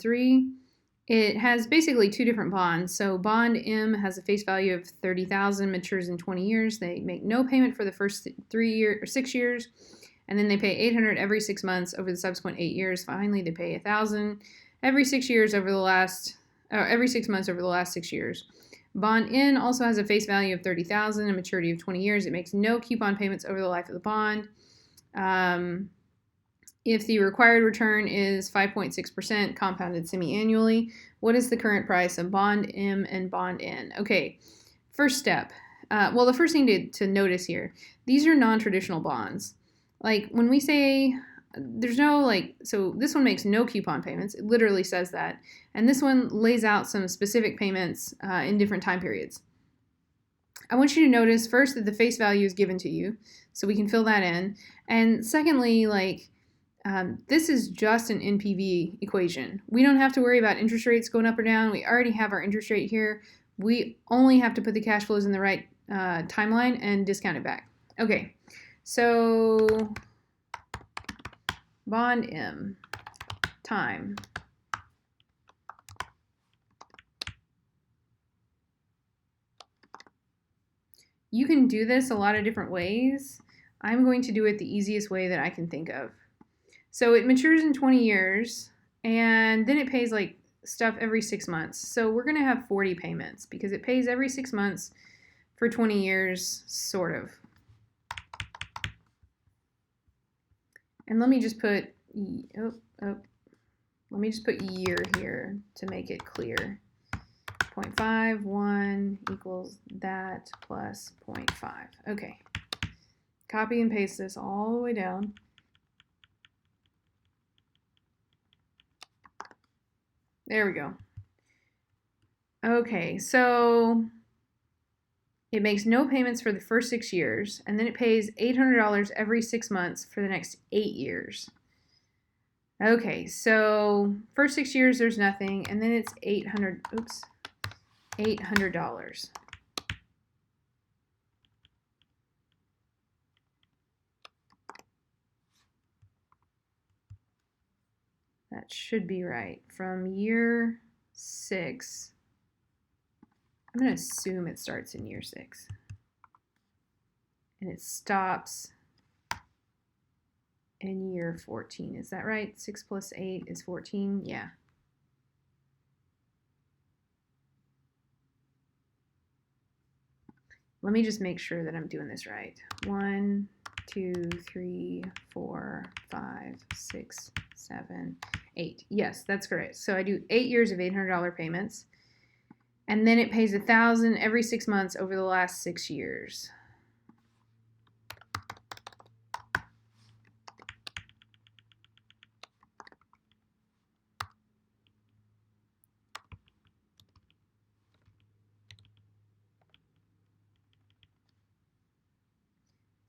3. It has basically two different bonds. So bond M has a face value of $30,000, matures in 20 years. They make no payment for the first 6 years, and then they pay $800 every 6 months over the subsequent 8 years. Finally, they pay $1,000 every 6 years over the last every 6 months over the last 6 years. Bond N also has a face value of $30,000, a maturity of 20 years. It makes no coupon payments over the life of the bond. If the required return is 5.6% compounded semi-annually, what is the current price of bond M and bond N? Okay, first step. Well, the first thing to notice here, these are non-traditional bonds. Like when we say there's no so this one makes no coupon payments. It literally says that. And this one lays out some specific payments in different time periods. I want you to notice first that the face value is given to you, so we can fill that in. And secondly, this is just an NPV equation. We don't have to worry about interest rates going up or down. We already have our interest rate here. We only have to put the cash flows in the right timeline and discount it back. Okay, so bond M, time. You can do this a lot of different ways. I'm going to do it the easiest way that I can think of. So it matures in 20 years, and then it pays stuff every 6 months. So we're going to have 40 payments because it pays every 6 months for 20 years, sort of. And let me just put let me just put year here to make it clear. 0.51 equals that plus 0.5. Okay. Copy and paste this all the way down. There we go. Okay, so it makes no payments for the first 6 years, and then it pays $800 every 6 months for the next 8 years. Okay, so first 6 years there's nothing, and then it's $800. That should be right. From year 6, I'm going to assume it starts in year 6. And it stops in year 14. Is that right? 6 plus 8 is 14? Yeah. Let me just make sure that I'm doing this right. 1, 2, 3, 4, 5, 6, 7, 8. Yes, that's correct. So I do 8 years of $800 payments, and then it pays $1,000 every 6 months over the last 6 years.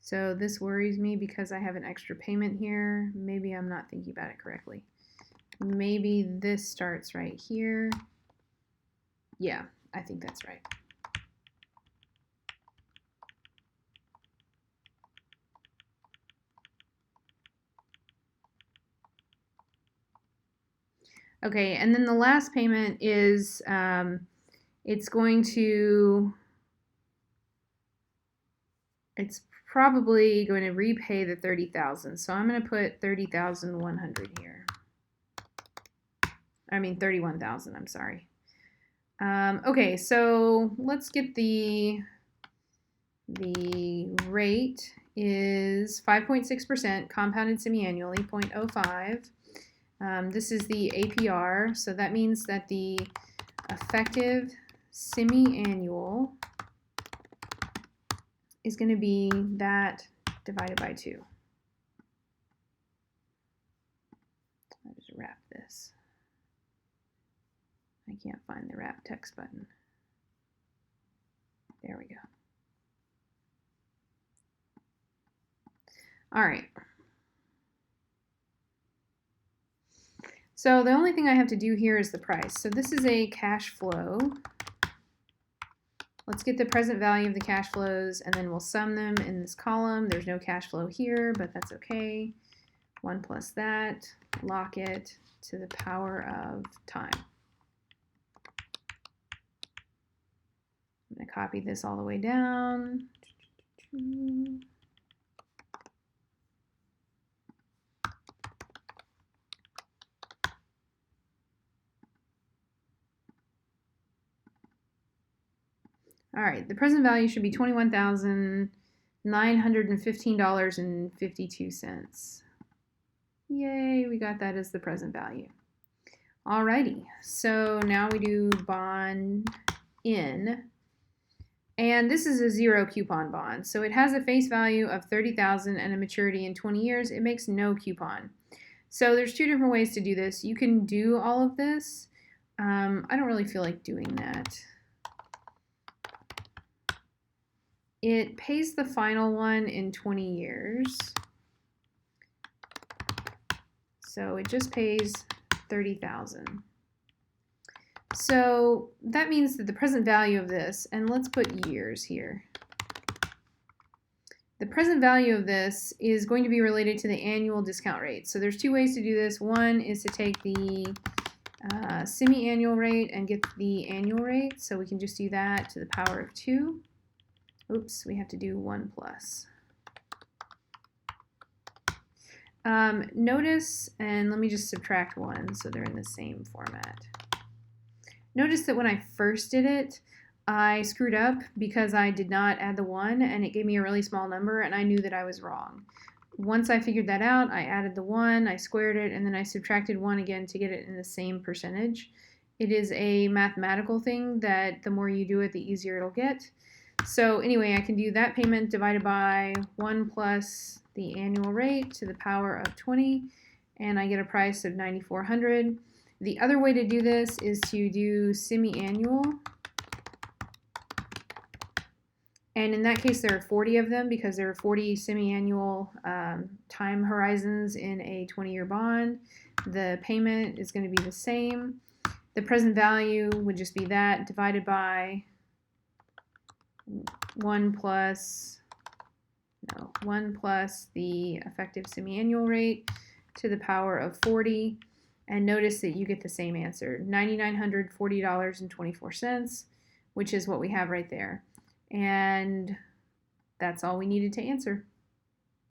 So this worries me because I have an extra payment here. Maybe I'm not thinking about it correctly. Maybe this starts right here. Yeah, I think that's right. Okay, and then the last payment is it's probably going to repay the $30,000. So I'm going to put $30,100 here. I mean $31,000, I'm sorry. Okay, so let's get the rate is 5.6% compounded semi-annually, 0.05. This is the APR, so that means that the effective semi-annual is going to be that divided by 2. I'll just wrap this. I can't find the wrap text button. There we go. All right. So the only thing I have to do here is the price. So this is a cash flow. Let's get the present value of the cash flows, and then we'll sum them in this column. There's no cash flow here, but that's okay. 1 plus that, lock it to the power of time. I'm going to copy this all the way down. All right, the present value should be $21,915.52. Yay, we got that as the present value. Alrighty, so now we do bond in. And this is a 0 coupon bond. So it has a face value of $30,000 and a maturity in 20 years. It makes no coupon. So there's two different ways to do this. You can do all of this. I don't really feel like doing that. It pays the final one in 20 years. So it just pays $30,000. So that means that the present value of this, and let's put years here. The present value of this is going to be related to the annual discount rate. So there's two ways to do this. One is to take the semi-annual rate and get the annual rate. So we can just do that to the power of 2. Oops, we have to do 1 plus. Notice, and let me just subtract 1 so they're in the same format. Notice that when I first did it, I screwed up because I did not add the 1 and it gave me a really small number and I knew that I was wrong. Once I figured that out, I added the 1, I squared it, and then I subtracted 1 again to get it in the same percentage. It is a mathematical thing that the more you do it, the easier it'll get. So anyway, I can do that payment divided by 1 plus the annual rate to the power of 20, and I get a price of $9,400. The other way to do this is to do semi-annual. And in that case, there are 40 of them because there are 40 semi-annual time horizons in a 20-year bond. The payment is going to be the same. The present value would just be that divided by 1 plus the effective semi-annual rate to the power of 40. And notice that you get the same answer, $9,940.24, which is what we have right there. And that's all we needed to answer.